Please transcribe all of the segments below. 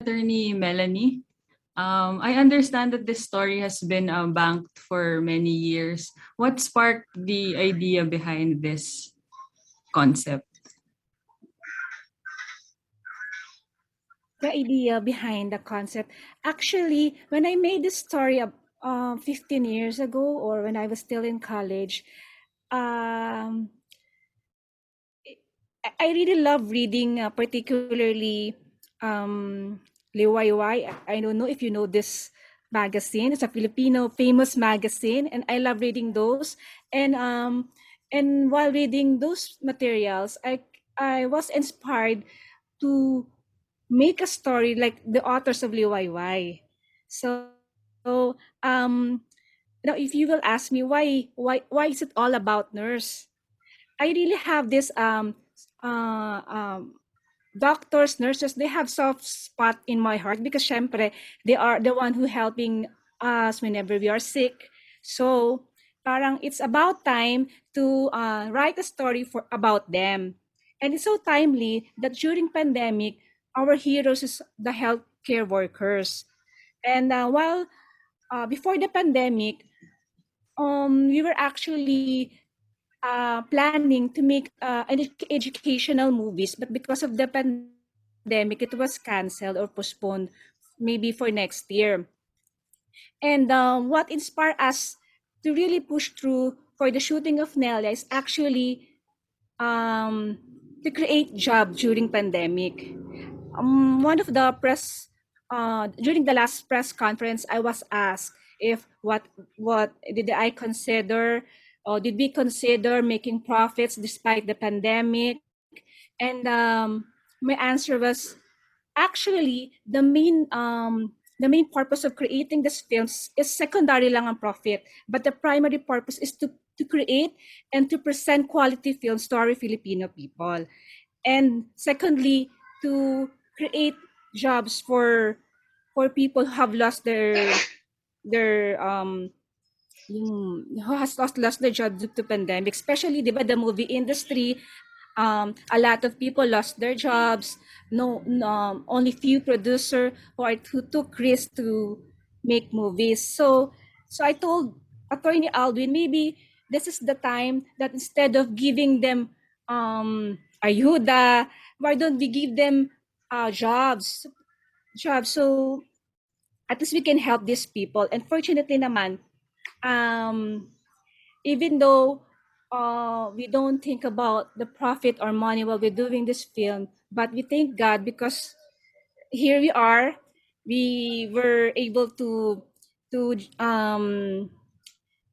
Attorney Melanie. I understand that this story has been banked for many years. What sparked the idea behind this concept? The idea behind the concept. Actually, when I made this story 15 years ago, or when I was still in college, um, I really love reading, particularly Liwayway. I don't know if you know this magazine. It's a Filipino famous magazine, and I love reading those. And while reading those materials, I was inspired to make a story like the authors of Liwayway. So if you will ask me why is it all about nurse? I really have this uh, um, doctors, nurses, they have soft spot in my heart because syempre, they are the one who helping us whenever we are sick. So parang it's about time to write a story for about them. And it's so timely that during pandemic, our heroes is the healthcare workers. And while before the pandemic, we were actually planning to make educational movies, but because of the pandemic, it was canceled or postponed, maybe for next year. And what inspired us to really push through for the shooting of Nelia is actually um, to create job during pandemic. One of the press during the last press conference, I was asked if what did I consider, or did we consider making profits despite the pandemic? And my answer was actually the main purpose of creating these films is secondary lang ang profit, but the primary purpose is to create and to present quality films to our Filipino people. And secondly, to create jobs for people who have lost their who has lost their job due to pandemic, especially 'di ba the movie industry, a lot of people lost their jobs. No, only few producer who took risks to make movies. So I told Attorney Alvin, maybe this is the time that instead of giving them ayuda, why don't we give them jobs, so at least we can help these people. And fortunately naman, um, even though we don't think about the profit or money while we're doing this film, but we thank God because here we are. We were able to um,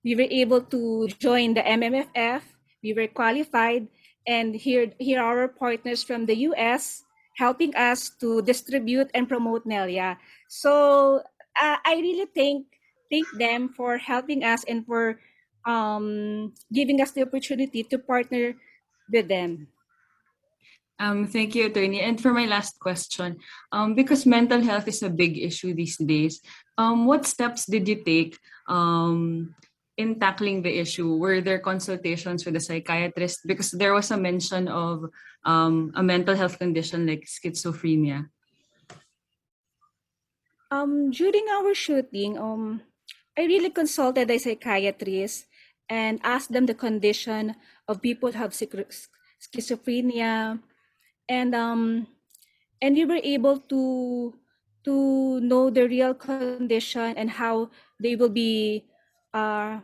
we were able to join the MMFF. We were qualified, and here are our partners from the US helping us to distribute and promote Nelia. So I really thank them for helping us and for giving us the opportunity to partner with them. Thank you, Attorney. And for my last question, because mental health is a big issue these days, what steps did you take in tackling the issue? Were there consultations with a psychiatrist? Because there was a mention of a mental health condition like schizophrenia. During our shooting, I really consulted a psychiatrist and asked them the condition of people who have schizophrenia, and we were able to know the real condition and how they will be uh,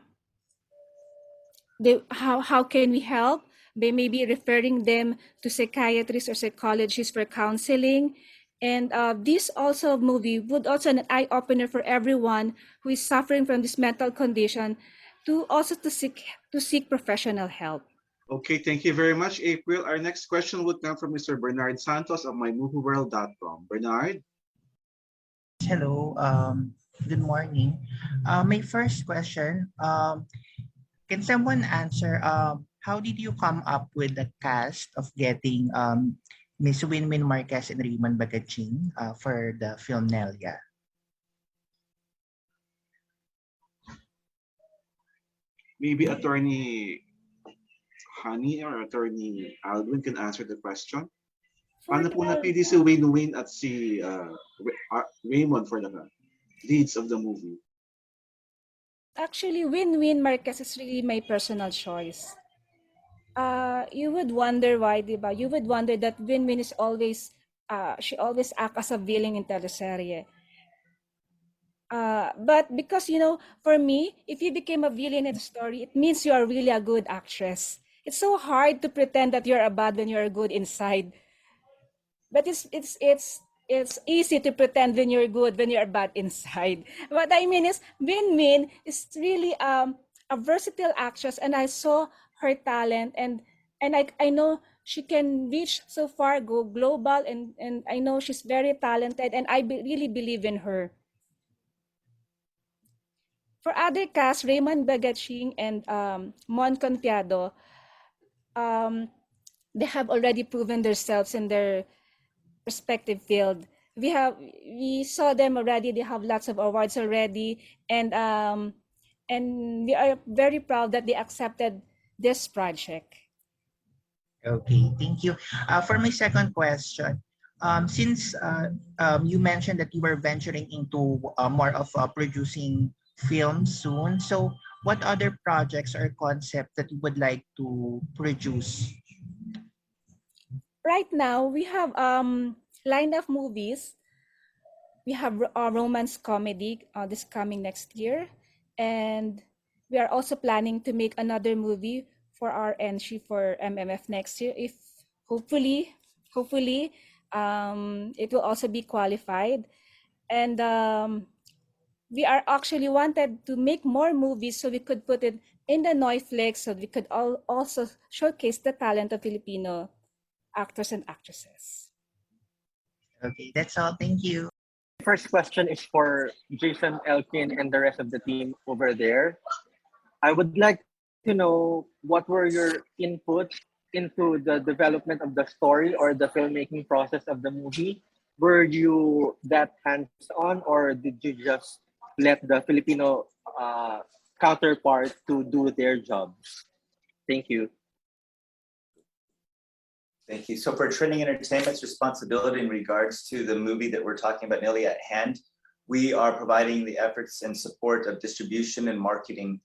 how can we help. They may be referring them to psychiatrists or psychologists for counseling. And this also movie would also an eye opener for everyone who is suffering from this mental condition to also to seek professional help. Okay, thank you very much, April. Our next question would come from Mr. Bernard Santos of mymovieworld.com. Bernard? Hello, good morning. My first question, can someone answer how did you come up with the cast of getting Miss Wynwyn Marquez and Raymond Bagatsing for the film Nelia? Maybe Attorney Honey or Attorney Alvin can answer the question. For Paano po the napili si Wynwyn at si Raymond for the leads of the movie? actually, Win-Win Marquez is really my personal choice. You would wonder why, diba? You would wonder that Win-Win is always, she always act as a villain in teleserye. But because, for me, if you became a villain in a story, it means you are really a good actress. It's so hard to pretend that you're a bad when you're good inside. But it's easy to pretend when you're good when you're bad inside. What I mean is Min is really a versatile actress, and I saw her talent, and I know she can reach so far, go global, and I know she's very talented, and really believe in her. For other cast, Raymond Bagatsing and Mon Confiado, um, they have already proven themselves in their respective field. We saw them already. They have lots of awards already, and we are very proud that they accepted this project. Okay, thank you. For my second question, since you mentioned that you were venturing into more of producing films soon, so what other projects or concept that you would like to produce? Right now, we have lined of movies. We have a romance comedy this coming next year, and we are also planning to make another movie for our entry for MMF next year. If hopefully, hopefully, it will also be qualified, and we are actually wanted to make more movies so we could put it in the Neuflix so we could also showcase the talent of Filipino actors and actresses. Okay, that's all. Thank you. First question is for Jason, Elkin, and the rest of the team over there. I would like to know what were your inputs into the development of the story or the filmmaking process of the movie. Were you that hands-on, or did you just let the Filipino counterpart to do their jobs? Thank you. Thank you. So for Trending Entertainment's responsibility in regards to the movie that we're talking about, Nelia, at hand, we are providing the efforts and support of distribution and marketing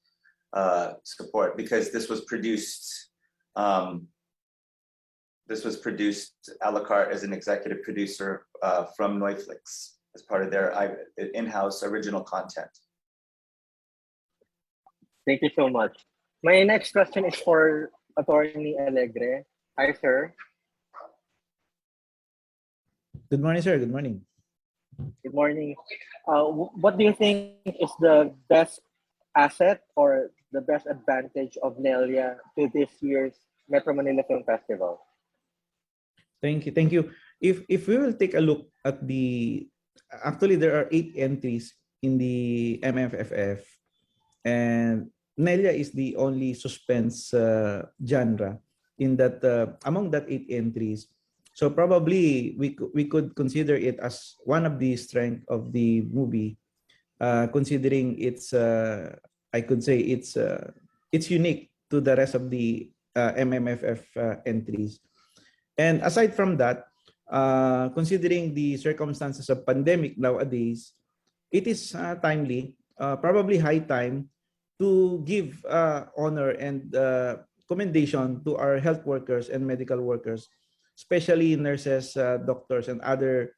support, because this was produced a la carte as an executive producer from Neuflix as part of their in-house original content. Thank you so much. My next question is for Attorney Alegre. Hi, sir. Good morning, sir. Good morning. Good morning. What do you think is the best asset or the best advantage of Nelia to this year's Metro Manila Film Festival? Thank you. Thank you. If we will take a look at actually there are 8 entries in the MMFF, and Nelia is the only suspense genre in that among that 8 entries. So probably we could consider it as one of the strength of the movie, considering it's I could say it's unique to the rest of the MMFF entries. And aside from that, considering the circumstances of pandemic nowadays, it is timely, probably high time to give honor and commendation to our health workers and medical workers, especially nurses, doctors, and other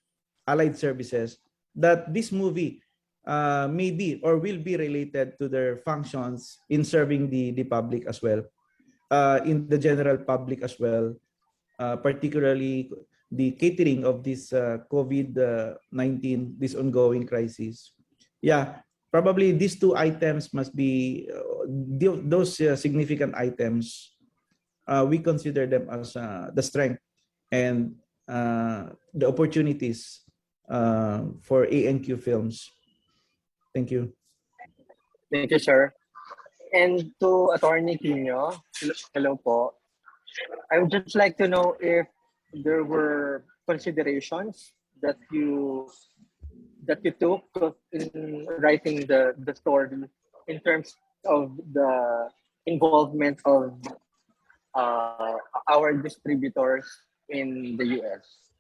allied services, that this movie may be or will be related to their functions in serving the public as well, in the general public as well, particularly the catering of this COVID-19, this ongoing crisis. Yeah, probably these 2 items must be those significant items. We consider them as the strength and the opportunities for ANQ films. Thank you. Thank you, sir. And to Attorney Quino, hello po. I would just like to know if there were considerations that you took in writing the story in terms of the involvement of our distributors in the US.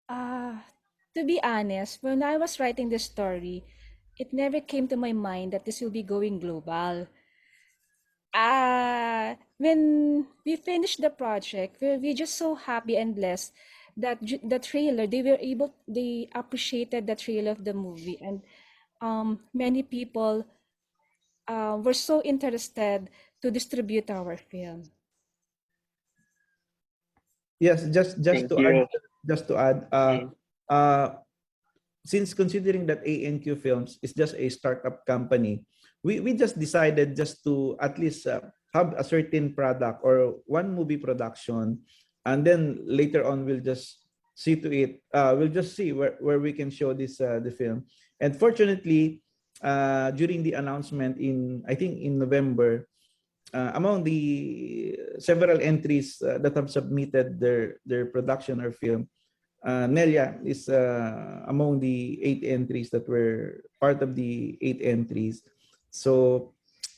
Uh, to be honest, when I was writing this story, it never came to my mind that this will be going global. When we finished the project, we just so happy and blessed that the trailer, they appreciated the trailer of the movie, and many people were so interested to distribute our film. Yes, just Thank to add, you. just to add, Mm. uh, since considering that ANQ Films is just a startup company, we just decided just to at least have a certain product or one movie production, and then later on we'll just see to it. We'll just see where we can show this the film. And fortunately, during the announcement in I think in November, among the several entries that have submitted their production or film, Nelia is among the 8 entries that were part of the 8 entries. So,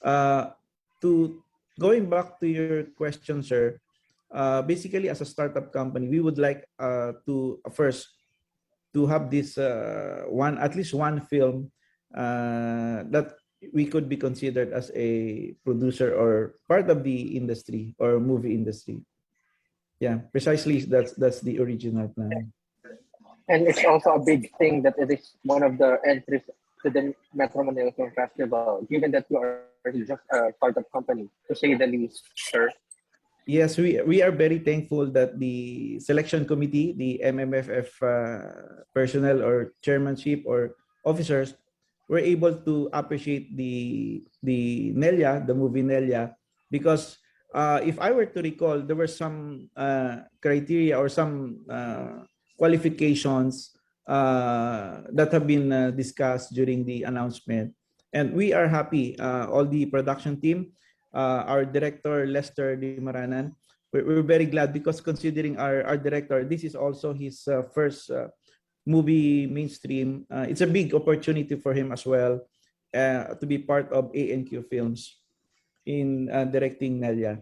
uh, to going back to your question, sir, basically as a startup company, we would like to first to have this one at least one film that we could be considered as a producer or part of the industry or movie industry. Yeah, precisely. That's the original plan. And it's also a big thing that it is one of the entries to the Metro Manila Film Festival, given that you are just a startup company, to say the least, sir. Yes, we are very thankful that the selection committee, the MMFF personnel or chairmanship or officers were able to appreciate the Nelia, the movie Nelia, because if I were to recall, there were some criteria or some qualifications that have been discussed during the announcement, and we are happy. All the production team, our director Lester Dimaranan. We're very glad because considering our director, this is also his first movie mainstream. It's a big opportunity for him as well to be part of ANQ Films in directing Nelia.